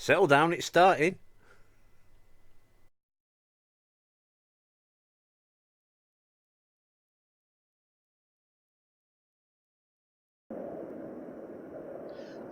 Settle down, it's starting.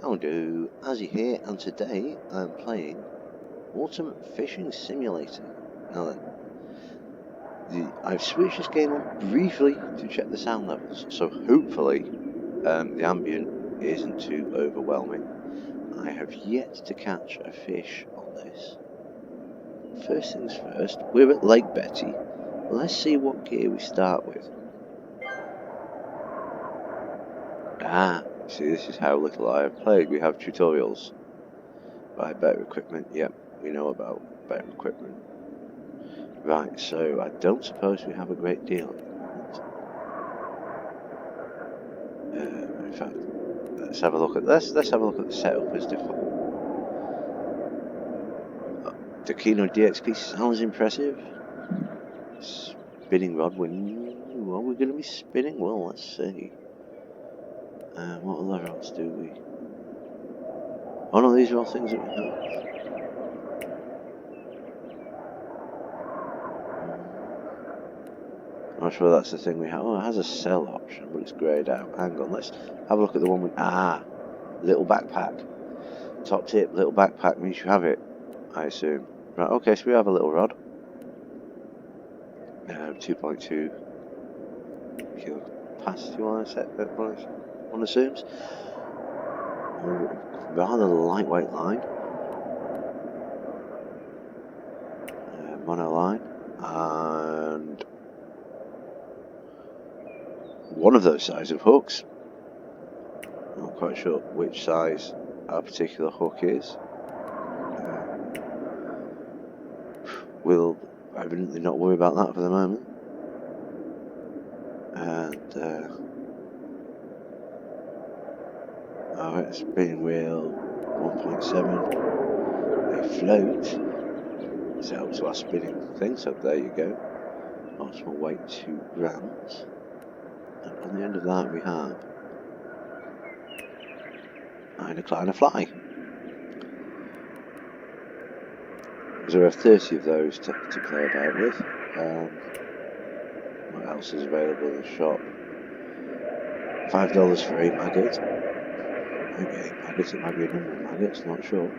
How do, Azzy here, and today I'm playing Ultimate Fishing Simulator. Now then, I've switched this game on briefly to check the sound levels, so hopefully the ambient isn't too overwhelming. I have yet to catch a fish on this. First things first, we're at Lake Betty. Let's see what gear we start with. See, this is how little I have played. We have tutorials. Buy better equipment. Yep, we know about better equipment. Right, so I don't suppose we have a great deal. In fact, let's have a look at this. Let's have a look at the setup as default. The Kino DXP sounds impressive. Spinning rod. What are we going to be spinning? Well, let's see. What other rods do we? Oh no, these are all things that we have. I'm not sure that's the thing we have. Oh, it has a sell option, but it's greyed out. Hang on, let's have a look at the one with... little backpack. Top tip, little backpack means you have it, I assume. Right, okay, so we have a little rod. 2.2 kilo capacity, you want to set that one assumes. Rather lightweight line. Mono line. And one of those size of hooks. I'm not quite sure which size our particular hook is. We'll evidently not worry about that for the moment. And our spinning wheel 1.7. A float. So to our spinning thing. So there you go. Optimal weight 2 grams. And on the end of that we have a Kleiner fly. So we have 30 of those to play about with. What else is available in the shop? $5 for 8 maggots. Maybe 8 maggots, it might be a number of maggots, not sure.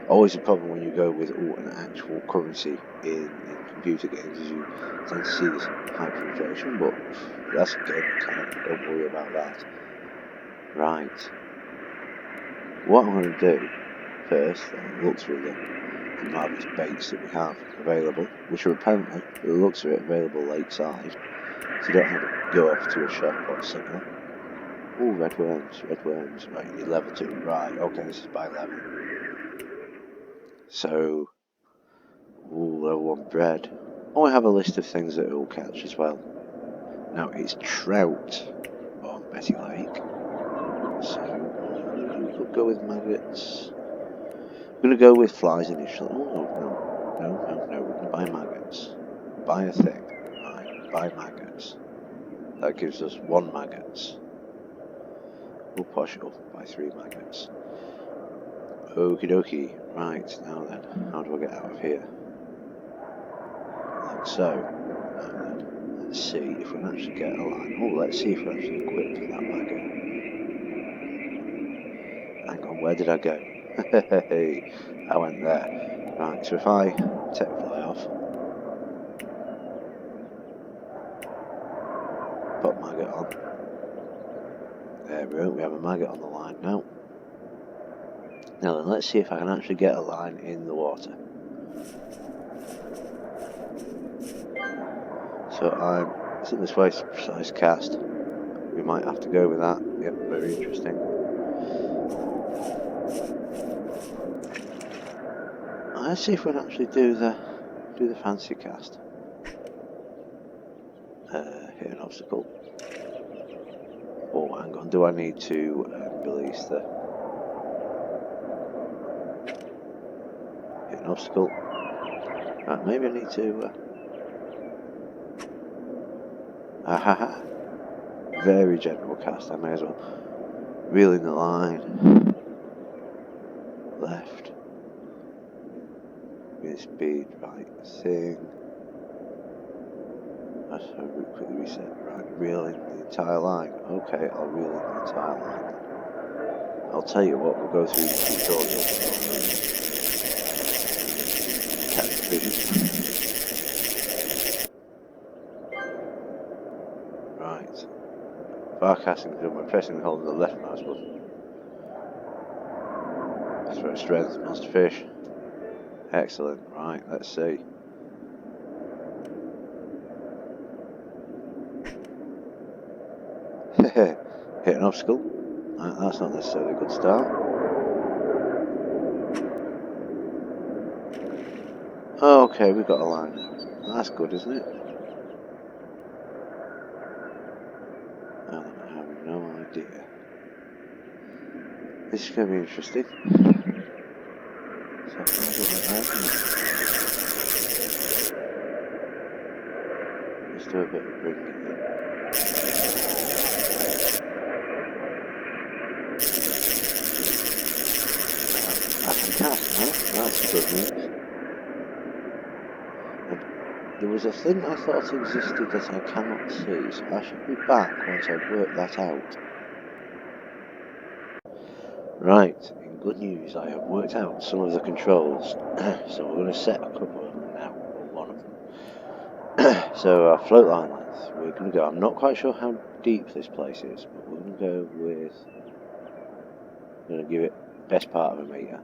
Always a problem when you go with an actual currency in computer games is you tend to see this hyperinflation, but that's a game mechanic, don't worry about that. Right. What I'm going to do first, look through the marvelous baits that we have available, which are apparently, the looks of it, available lakeside, so you don't have to go off to a shop or something. Oh, red worms, right, you need level 2, right, okay, this is by level. So, level 1 bread. Oh, I have a list of things that it will catch as well. Now, it's trout on Betty Lake, so we could go with maggots. I'm going to go with flies initially. Oh, no, we're going to buy maggots. Buy a thing. Right, buy maggots. That gives us 1 maggots. We'll posh it up by 3 maggots. Okie dokie. Right, now then, how do I get out of here? Like so. Now then, let's see if we can actually get a line. Oh, let's see if we actually equip that maggot. Hang on, where did I go? Hey, I went there. Right, so if I take the fly off, put maggot on. There we go, we have a maggot on the line now. Now then, let's see if I can actually get a line in the water. So I'm sitting this way, precise cast. We might have to go with that. Yep, very interesting. Let's see if we can actually do the fancy cast. Hit an obstacle. Oh, hang on. Do I need to release the hit an obstacle? Right, maybe I need to. Very general cast. I may as well reel in the line. left. Get speed, right thing. That's how we quickly reset. Right, reel in the entire line. Okay, I'll reel in the entire line. I'll tell you what, we'll go through the tutorial. Catch the fish. Right. Bar casting done by pressing and holding the left mouse button. Throw strength, monster fish. Excellent. Right, let's see. Hit an obstacle. That's not necessarily a good start. Okay, we've got a line now. That's good, isn't it? I have no idea. This is going to be interesting. So let's do a bit of bringing in. I can cast now. That's good news. There was a thing I thought existed that I cannot see, so I should be back once I've worked that out. Right, in good news, I have worked out some of the controls, so we're going to set a couple of them now, or one of them. So our float line length, we're going to go, I'm not quite sure how deep this place is, but we're going to go with, I'm going to give it best part of a metre,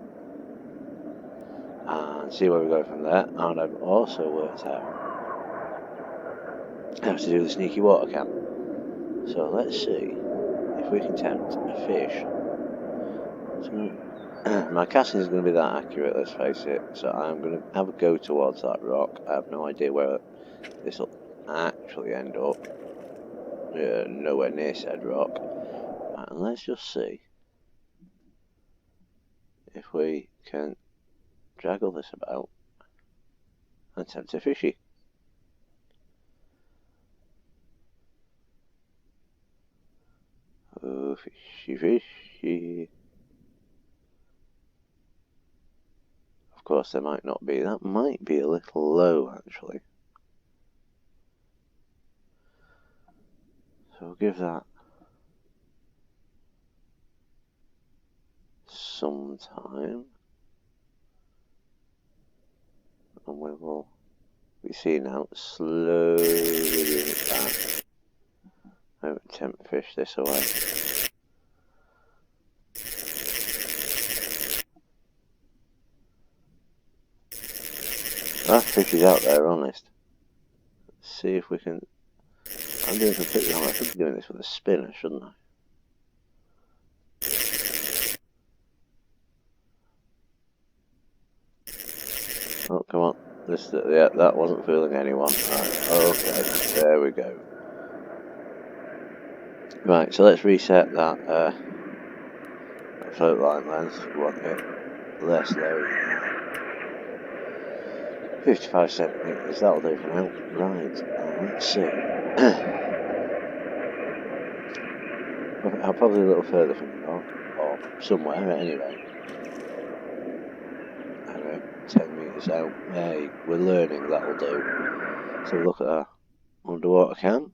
and see where we go from there. And I've also worked out how to do the sneaky water cam. So let's see if we can tempt a fish. My casting is going to be that accurate, let's face it, so I'm going to have a go towards that rock. I have no idea where this will actually end up. Nowhere near said rock. And let's just see if we can jaggle this about and tempt a fishy. Oh, fishy, fishy. Of course, there might not be. That might be a little low, actually. So we'll give that some time. And we will be seeing now slowly bring it back. I would tempt fish this away. That fish is out there, honest. Let's see if we can. I'm doing completely wrong. I should be doing this with a spinner, shouldn't I? Oh, come on. Yeah, that wasn't fooling anyone. Right, okay, there we go. Right, so let's reset that float line length. We want it less low. 55 centimetres, that'll do for now. Right, let's see. I'll probably a little further from the rock, or somewhere anyway. 10 metres out. Hey, we're learning, that'll do. So look at our underwater cam.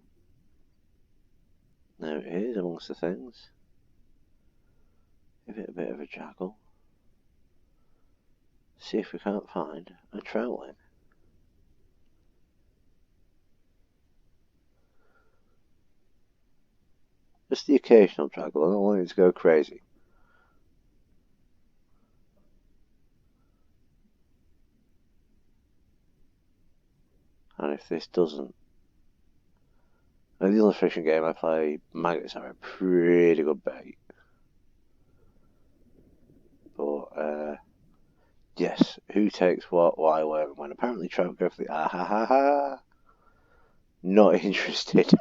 There it is amongst the things. Give it a bit of a jaggle. See if we can't find a trout line. Just the occasional jaggle, I don't want it to go crazy. And if this doesn't... In the other fishing game I play, maggots are a pretty good bait. But, yes, who takes what, why, where, and when? Apparently trout go for the ah-ha-ha-ha. Not interested.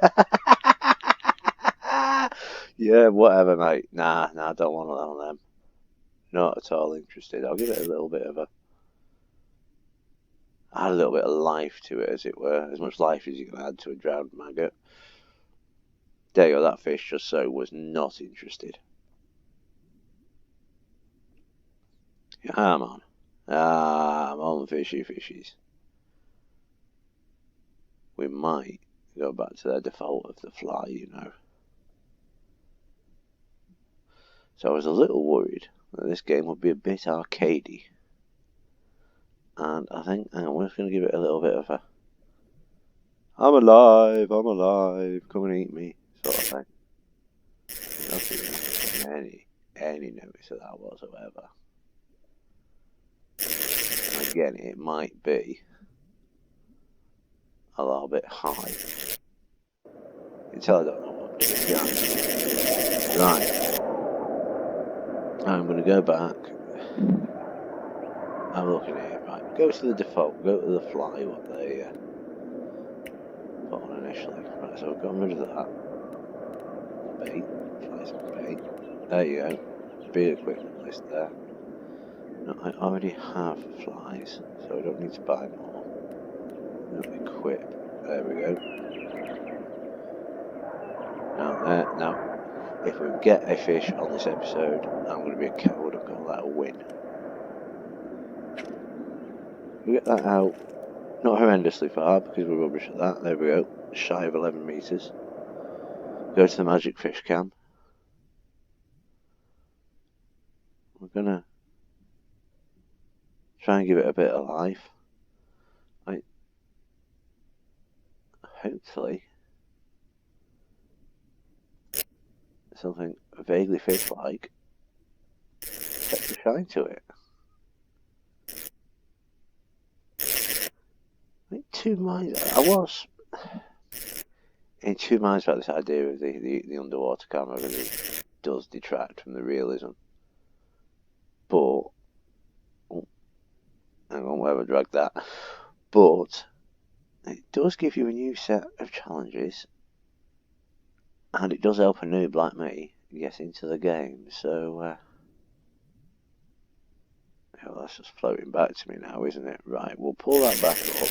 Yeah, whatever, mate. Nah, I don't want that on them. Not at all interested. I'll give it a little bit of add a little bit of life to it, as it were. As much life as you can add to a drowned maggot. There you go, that fish just so was not interested. Come on. Come on, fishies. We might go back to their default of the fly, you know. So I was a little worried that this game would be a bit arcadey. And I think we're just going to give it a little bit of a I'm alive, come and eat me sort of thing. Nothing any notice of that whatsoever. Again, it might be a little bit high. You can tell I don't know what I'm doing. Right. I'm going to go back. I'm looking at it. Right. Go to the default. Go to the fly, what they put on initially. Right, so we've got rid of that. Bait. Flies on bait. There you go. Speed equipment list there. No, I already have flies, so I don't need to buy more. No, equip. There we go. Now, if we get a fish on this episode, I'm going to be a coward and call that a win. We get that out, not horrendously far because we're rubbish at that. There we go, shy of 11 meters. Go to the magic fish cam. We're going to try and give it a bit of life. Hopefully something vaguely fish-like sets a shine to it. I 2 minds. I was in 2 minds about this idea of the underwater camera because it does detract from the realism. But hang on, where have I dragged that? But it does give you a new set of challenges, and it does help a noob like me get into the game. So well, that's just floating back to me now, isn't it? Right, we'll pull that back up.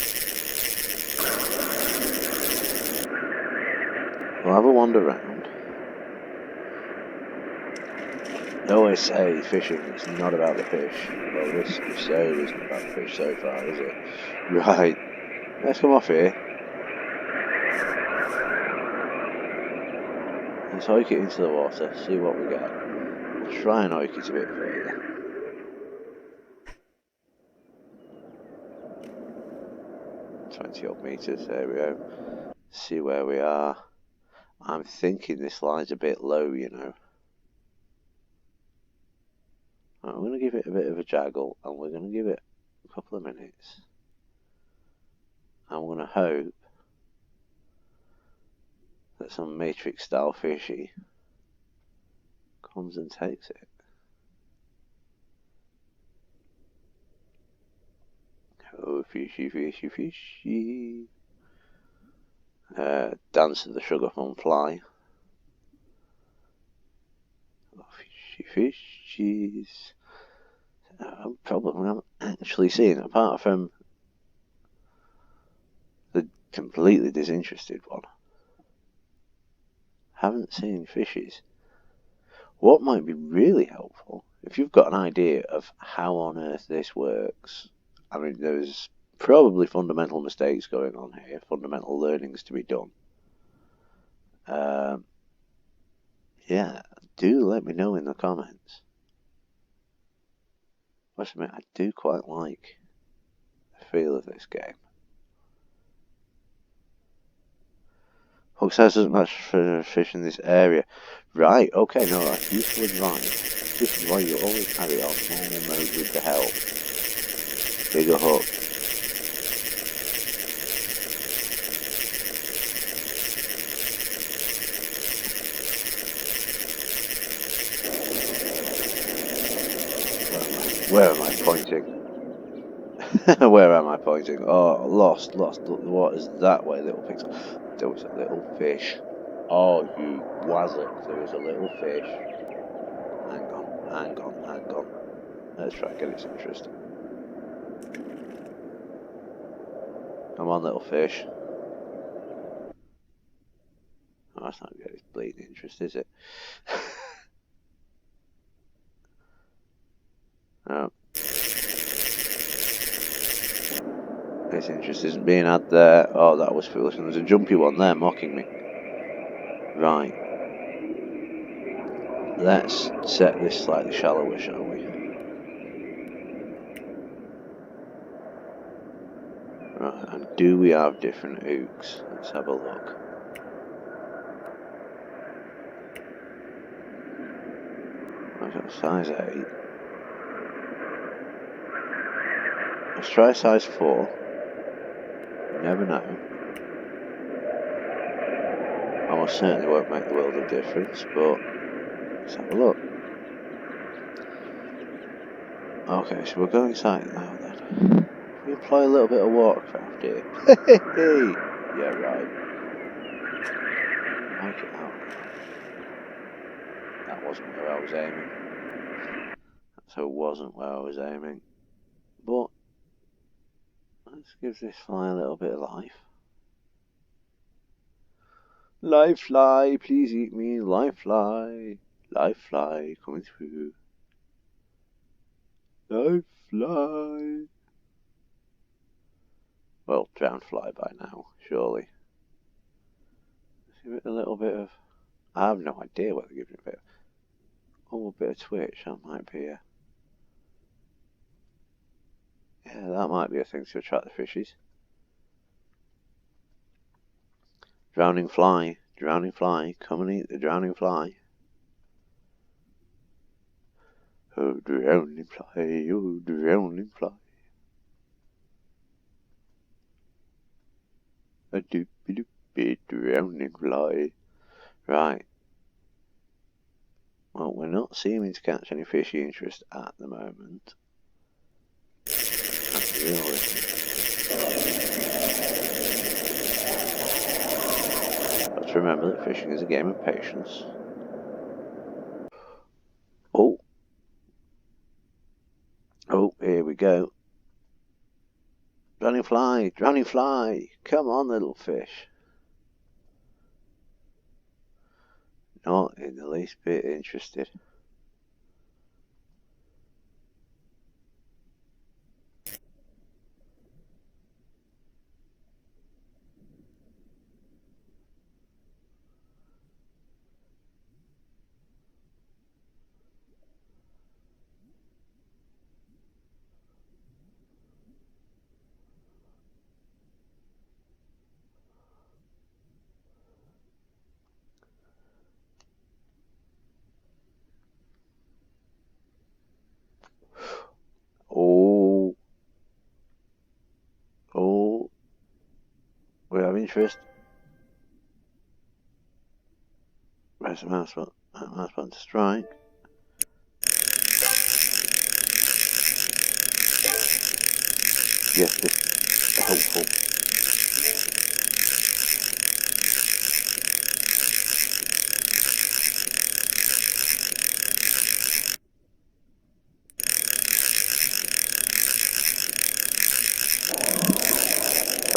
We'll have a wander around. They always say fishing is not about the fish. Well, this episode isn't about the fish so far, is it? Right, let's come off here. Let's hike it into the water, see what we get. We'll try and hike it a bit further. Odd meters, there we go. See where we are. I'm thinking this line's a bit low, you know. Right, I'm going to give it a bit of a jaggle, and we're going to give it a couple of minutes. I'm going to hope that some Matrix style fishy comes and takes it. Oh, fishy, fishy, fishy. Dance of the sugar plum fly. Oh, fishy, fishies. Problem I'm actually seeing, apart from the completely disinterested one, haven't seen fishes. What might be really helpful, if you've got an idea of how on earth this works, I mean, there's probably fundamental mistakes going on here, fundamental learnings to be done. Yeah, do let me know in the comments. I must admit, I do quite like the feel of this game. Hook size doesn't match for fish in this area. Right, okay, no, that's useful advice. This is why you always have it on normal mode with the help. Bigger hook. Where am I pointing? Where am I pointing? Oh, lost. What is that way, little pixel? There was a little fish. Oh, you wazzock. There was a little fish. Hang on. Let's try and get its interest. Come on, little fish. Oh, that's not getting its bleeding interest, is it? Oh. This interest isn't being had there. Oh, that was foolish. And there's a jumpy one there mocking me. Right. Let's set this slightly shallower, shall we? Right, and do we have different hooks? Let's have a look. I've got a size 8. Let's try size 4. You never know. Almost certainly won't make the world of difference, but let's have a look. Okay, so we're going sight now then. We employ a little bit of watercraft here. Yeah, right. Make it out. That wasn't where I was aiming. So it wasn't where I was aiming. But let's give this fly a little bit of life. Life fly, please eat me. Life fly. Life fly coming through. Life fly. Well, drowned fly by now, surely. Let's give it a little bit of... I have no idea what they're giving it a bit of... Oh, a bit of twitch, that might be a... Yeah, that might be a thing to attract the fishies. Drowning fly, come and eat the drowning fly. Oh, drowning fly, oh, drowning fly. A doopy doopy drowning fly. Right. Well, we're not seeming to catch any fishy interest at the moment. Really. Let's remember that fishing is a game of patience. Oh. Oh, here we go. Drowning fly, drowning fly. Come on, little fish. Not in the least bit interested. Oh. Oh. We have interest. Press the mouse button to strike. Yes, this hopeful.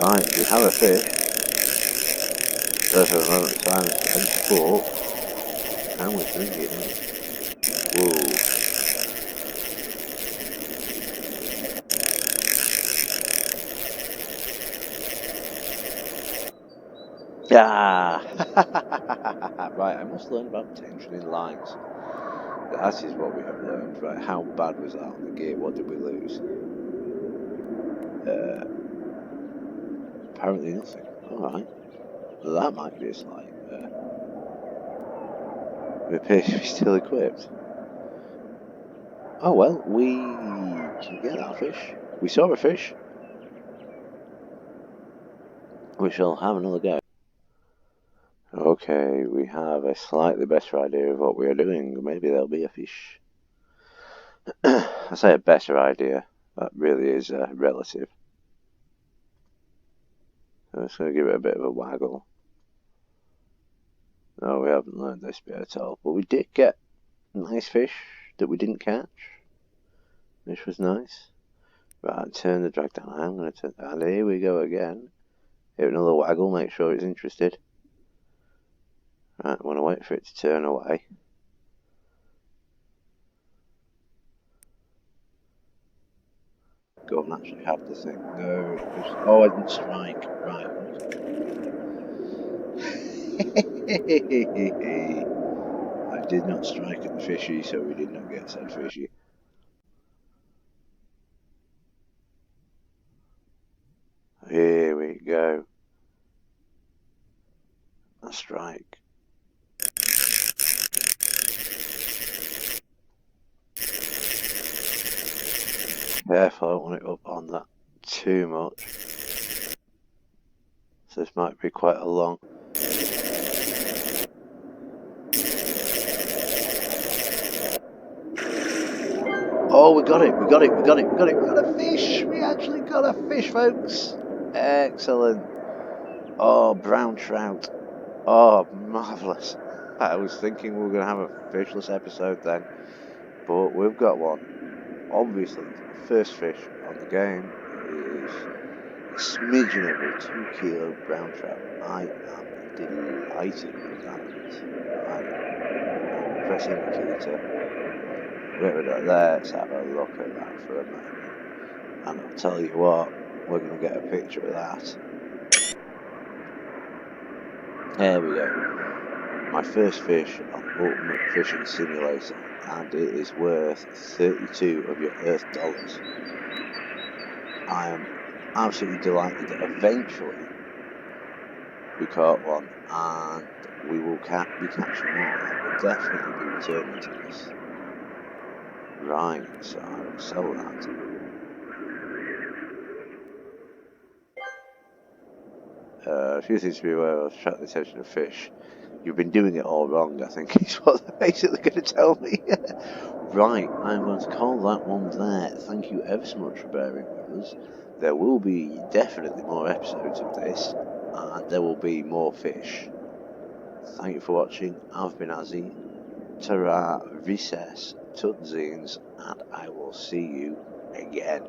Right, we have a fish. First of a moment of silence and sport. And we're drinking it. Whoa. Ah! Right, I must learn about tension in lines. That is what we have learned. Right, how bad was that on the gear? What did we lose? Apparently nothing. Alright. Well, that might be a slight... we appear to be still equipped. Oh well, we can get that fish. We saw a fish. We shall have another go. Okay, we have a slightly better idea of what we are doing. Maybe there'll be a fish. I say a better idea. That really is relative. I'm just going to give it a bit of a waggle. No, we haven't learned this bit at all. But we did get nice fish that we didn't catch. Which was nice. Right, turn the drag down. I'm going to turn... And here we go again. Give it another waggle, make sure it's interested. Right, I want to wait for it to turn away. Go go and actually have the thing. No, it was, oh, I didn't strike. Right. I did not strike at the fishy, so we did not get said fishy. Here we go. A strike. Careful, I don't want it up on that too much. So this might be quite a long. Oh, we got it, we got it, we got it, we got it, we got a fish! We actually got a fish, folks! Excellent. Oh, brown trout. Oh, marvellous. I was thinking we were going to have a fishless episode then, but we've got one. Obviously, the first fish on the game is a smidgen of a 2 kilo brown trout. I am delighted with that. I'm pressing the indicator. Let's have a look at that for a moment. And I'll tell you what, we're going to get a picture of that. There we go. My first fish on Ultimate Fishing Simulator, and it is worth 32 of your Earth dollars. I am absolutely delighted that eventually we caught one, and we will be catching more. I will definitely be returning to this. Right, so I will sell that. A few things to be aware of: attract the attention of fish. You've been doing it all wrong, I think, is what they're basically going to tell me. Right, I'm going to call that one there. Thank you ever so much for bearing with us. There will be definitely more episodes of this, and there will be more fish. Thank you for watching. I've been Azzy. Ta-ra, recess, tutzines, and I will see you again.